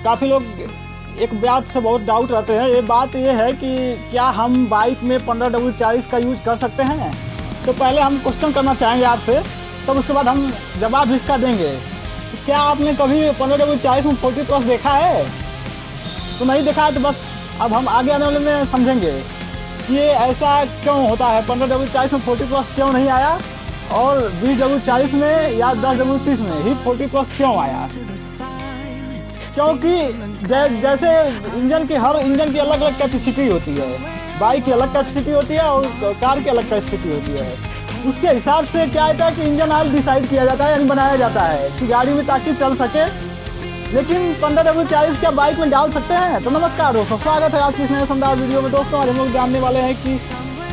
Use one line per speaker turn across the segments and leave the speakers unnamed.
काफ़ी लोग एक बात से बहुत डाउट रहते हैं। ये बात ये है कि क्या हम बाइक में 15W40 का यूज़ कर सकते हैं। तो पहले हम क्वेश्चन करना चाहेंगे आपसे, तब उसके बाद हम जवाब इसका देंगे। क्या आपने कभी 15W40 में 40+ देखा है? तो नहीं देखा है तो बस अब हम आगे आने वाले में समझेंगे कि ये ऐसा क्यों होता है। 15W40 में 40+ क्यों नहीं आया और 20W40 में या 10W30 में ही 40+ क्यों आया। क्योंकि जैसे हर इंजन की अलग अलग कैपेसिटी होती है। बाइक की अलग कैपेसिटी होती है और कार की अलग कैपेसिटी होती है। उसके हिसाब से क्या होता है कि इंजन ऑयल डिसाइड किया जाता है, यानी बनाया जाता है कि गाड़ी में ताकि चल सके। लेकिन 15W40 क्या बाइक में डाल सकते हैं? तो नमस्कार दोस्तों, स्वागत है आज की इस नए शानदार वीडियो में। दोस्तों आज हम लोग जानने वाले हैं कि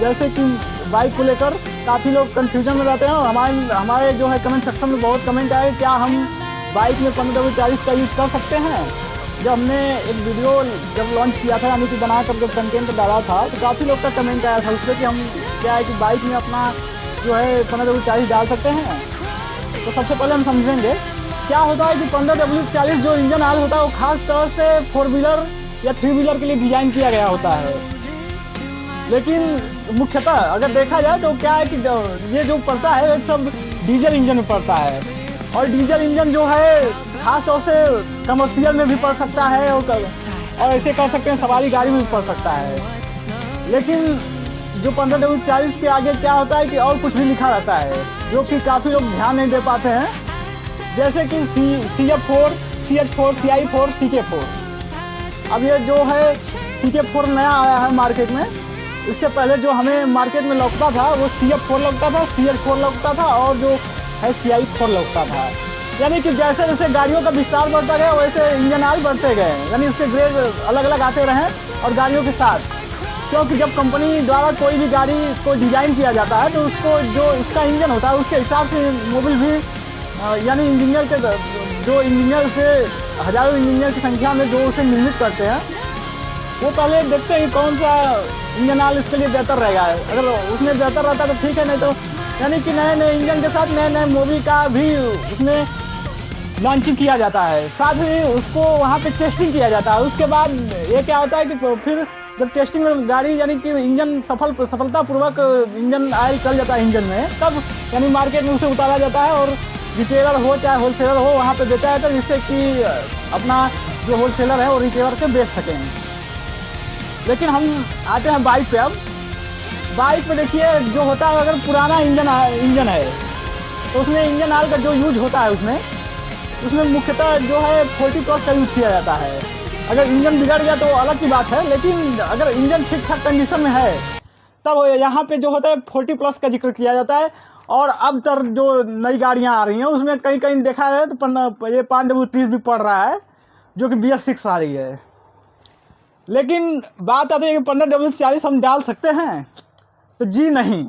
जैसे कि बाइक को लेकर काफ़ी लोग कन्फ्यूजन में रहते हैं और हमारे जो है कमेंट सेक्शन में बहुत कमेंट आए क्या हम बाइक में 15W40 का यूज़ कर सकते हैं। जब हमने एक वीडियो लॉन्च किया था, यानी कि बना कर जब कंटेंट डाला था, तो काफ़ी लोग का कमेंट आया था उस पर कि हम क्या है कि बाइक में अपना जो है 15W40 डाल सकते हैं। तो सबसे पहले हम समझेंगे क्या होता है कि 15W40 जो इंजन ऑयल होता है वो खास तौर से 4 व्हीलर या 3 व्हीलर के लिए डिज़ाइन किया गया होता है। लेकिन मुख्यतः अगर देखा जाए तो क्या है कि ये जो पड़ता है सब डीजल इंजन में पड़ता है। और डीजल इंजन जो है खास तौर से कमर्शियल में भी पड़ सकता है और ऐसे कर सकते हैं सवारी गाड़ी में भी पड़ सकता है। लेकिन जो 15W40 के आगे क्या होता है कि और कुछ भी लिखा रहता है जो कि काफ़ी लोग ध्यान नहीं दे पाते हैं। जैसे कि CF4, CH4, CI4, CK4। अब ये जो है CK4 नया आया है मार्केट में। इससे पहले जो हमें मार्केट में लगता था वो CF4 लगता था, CH4 लगता था और जो है CI4 लगता था। यानी कि जैसे जैसे गाड़ियों का विस्तार बढ़ता गया वैसे इंजन ऑयल बढ़ते गए, यानी उसके ग्रेड अलग अलग आते रहे और गाड़ियों के साथ। क्योंकि जब कंपनी द्वारा कोई भी गाड़ी को डिज़ाइन किया जाता है तो उसको जो इसका इंजन होता है उसके हिसाब से मोबिल भी यानी जो इंजीनियर से हज़ारों इंजीनियर की संख्या में जो उसे निर्मित करते हैं वो पहले देखते हैं कि कौन सा इंजन ऑयल इसके लिए बेहतर रहेगा। अगर उसमें बेहतर रहता है तो ठीक है, नहीं तो यानी कि नए नए इंजन के साथ नए नए मोबिल का भी उसमें लॉन्चिंग किया जाता है। साथ ही उसको वहाँ पे टेस्टिंग किया जाता है। उसके बाद ये क्या होता है कि फिर जब टेस्टिंग में गाड़ी यानी कि इंजन सफलतापूर्वक इंजन ऑयल चल जाता है इंजन में, तब यानी मार्केट में उसे उतारा जाता है और रिटेलर हो चाहे होलसेलर हो वहाँ पे बेचा जाता है, जिससे कि अपना जो होलसेलर है वो रिटेलर से बेच सकें। लेकिन हम आते हैं बाइक पे। अब बाइक पे देखिए जो होता है अगर पुराना इंजन है तो उसमें इंजन ऑयल का जो यूज होता है उसमें मुख्यतः जो है 40+ का यूज किया जाता है। अगर इंजन बिगड़ गया तो अलग की बात है, लेकिन अगर इंजन ठीक ठाक कंडीशन में है तब यहाँ पे जो होता है 40+ का जिक्र किया जाता है। और अब तक जो नई गाड़ियाँ आ रही हैं उसमें कहीं कहीं देखा है तो ये 5W30 भी पड़ रहा है जो कि BS6 आ रही है। लेकिन बात आती है कि 15W40 हम डाल सकते हैं तो जी नहीं,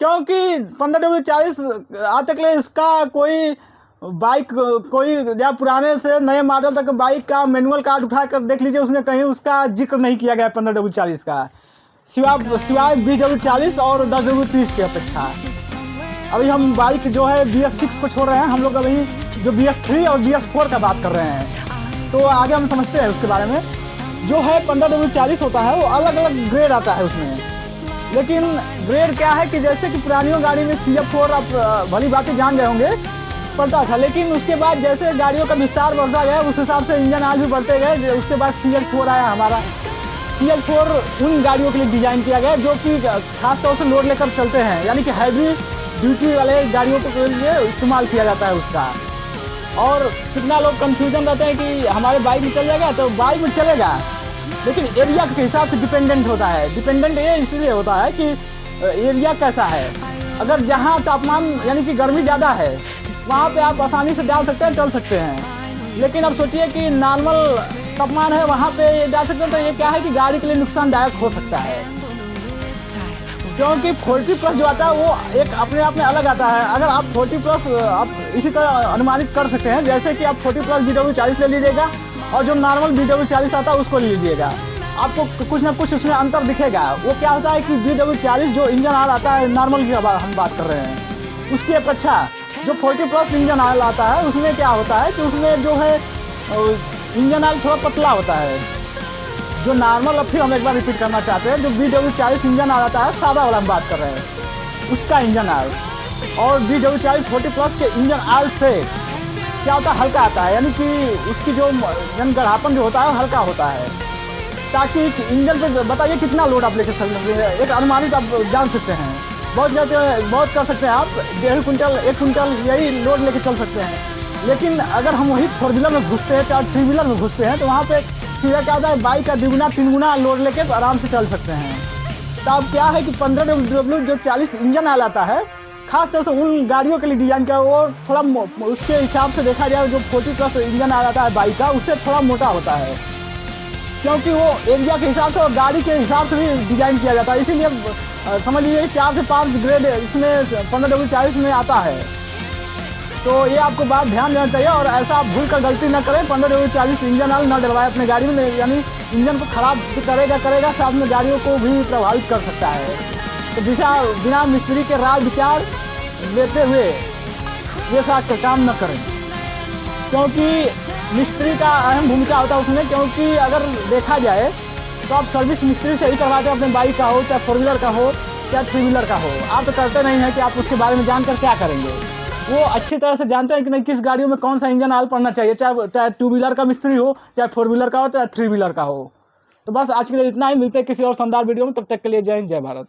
क्योंकि 15W40 आज तक ले इसका कोई बाइक कोई या पुराने से नए मॉडल तक बाइक का मैनुअल कार्ड उठा कर देख लीजिए, उसमें कहीं उसका जिक्र नहीं किया गया 15W40 का, सिवाय 20W40 और 10W30 की अपेक्षा। अभी हम बाइक जो है BS6 को छोड़ रहे हैं, हम लोग अभी जो BS3 और BS4 का बात कर रहे हैं। तो आगे हम समझते हैं उसके बारे में। जो है 15W40 होता है वो अलग अलग ग्रेड आता है उसमें। लेकिन ग्रेड क्या है कि जैसे कि पुरानियों गाड़ी में CF4 आप भली बातें जान गए होंगे पड़ता था, लेकिन उसके बाद जैसे गाड़ियों का विस्तार बढ़ता गया उस हिसाब से इंजन ऑयल भी बढ़ते गए। उसके बाद CH4 आया हमारा। CH4 उन गाड़ियों के लिए डिज़ाइन किया गया जो कि खास तौर से लोड लेकर चलते हैं, यानी कि हैवी ड्यूटी वाले गाड़ियों के लिए इस्तेमाल किया जाता है उसका। और कितना लोग कंफ्यूजन रहते हैं कि हमारे बाइक में चल जाएगा, तो बाइक में चलेगा लेकिन एरिया के हिसाब से डिपेंडेंट होता है। डिपेंडेंट ये इसलिए होता है कि एरिया कैसा है। अगर जहाँ तापमान यानी कि गर्मी ज़्यादा है वहाँ पे आप आसानी से डाल सकते हैं, चल सकते हैं। लेकिन अब सोचिए कि नॉर्मल तापमान है वहाँ पे डाल सकते हैं, तो ये क्या है कि गाड़ी के लिए नुकसानदायक हो सकता है। क्योंकि 40+ जो आता है वो एक अपने आप में अलग आता है। अगर आप 40+ आप इसी तरह अनुमानित कर सकते हैं, जैसे कि आप 40+ BW40 ले लीजिएगा और जो नॉर्मल BW40 आता है उसको ले लीजिएगा, आपको कुछ ना कुछ उसमें अंतर दिखेगा। वो क्या होता है कि BW40 जो इंजन ऑयल आता है नॉर्मल की हम बात कर रहे हैं, उसकी अपेक्षा जो 40+ इंजन ऑयल आता है उसमें क्या होता है कि उसमें जो है इंजन ऑयल थोड़ा पतला होता है। जो नॉर्मल, अब फिर हम एक बार रिपीट करना चाहते हैं, जो BW40 इंजन आ जाता है, सादा वाला हम बात कर रहे हैं, उसका इंजन ऑयल, और BW40 40+ के इंजन ऑयल से क्या होता है, हल्का आता है, यानी कि उसकी जो गढ़ापन जो होता है हल्का होता है, ताकि इंजन पे बताइए कितना लोड आप लेकर चल सकते हैं, एक अनुमानित आप जान सकते हैं। बहुत कर सकते हैं आप, 1.5 कुंटल 1 कुंटल यही लोड लेके चल सकते हैं। लेकिन अगर हम वही 4 व्हीलर में घुसते हैं, चाहे 3 व्हीलर में घुसते हैं, तो वहाँ पे सीधा क्या होता है, बाइक का 2 3 गुना लोड लेके आराम से चल सकते हैं। तो अब क्या है कि 15W जो 40 इंजन आ जाता है, खास तौर से उन गाड़ियों के लिए डिज़ाइन किया, वो थोड़ा उसके हिसाब से देखा जाए, जो 40+ इंजन आ जाता है बाइक का, उससे थोड़ा मोटा होता है, क्योंकि वो एरिया के हिसाब से और गाड़ी के हिसाब से भी डिज़ाइन किया जाता है। इसीलिए समझ लीजिए 4 से 5 ग्रेड इसमें 15W40 में आता है। तो ये आपको बात ध्यान देना चाहिए, और ऐसा आप भूल कर गलती न करें, 15W40 इंजन ऑयल न डलवाएं अपने गाड़ी में, यानी इंजन को खराब करेगा साथ में गाड़ियों को भी प्रभावित कर सकता है। तो बिना मिस्त्री के राय विचार लेते हुए ये साथ काम न करें, क्योंकि मिस्त्री का अहम भूमिका होता है उसमें। क्योंकि अगर देखा जाए तो आप सर्विस मिस्त्री से ही करवाते हैं, अपने बाइक का हो, चाहे 4 व्हीलर का हो, चाहे 3 व्हीलर का हो। आप तो करते नहीं हैं कि आप उसके बारे में जानकर क्या करेंगे। वो अच्छी तरह से जानते हैं कि नहीं, किस गाड़ियों में कौन सा इंजन ऑयल पड़ना चाहिए, चाहे 2 व्हीलर का मिस्त्री हो, चाहे 4 व्हीलर का हो, चाहे 3 व्हीलर का हो। तो बस आज के लिए इतना ही, मिलते हैं किसी और शानदार वीडियो में, तब तक के लिए जय हिंद, जय भारत।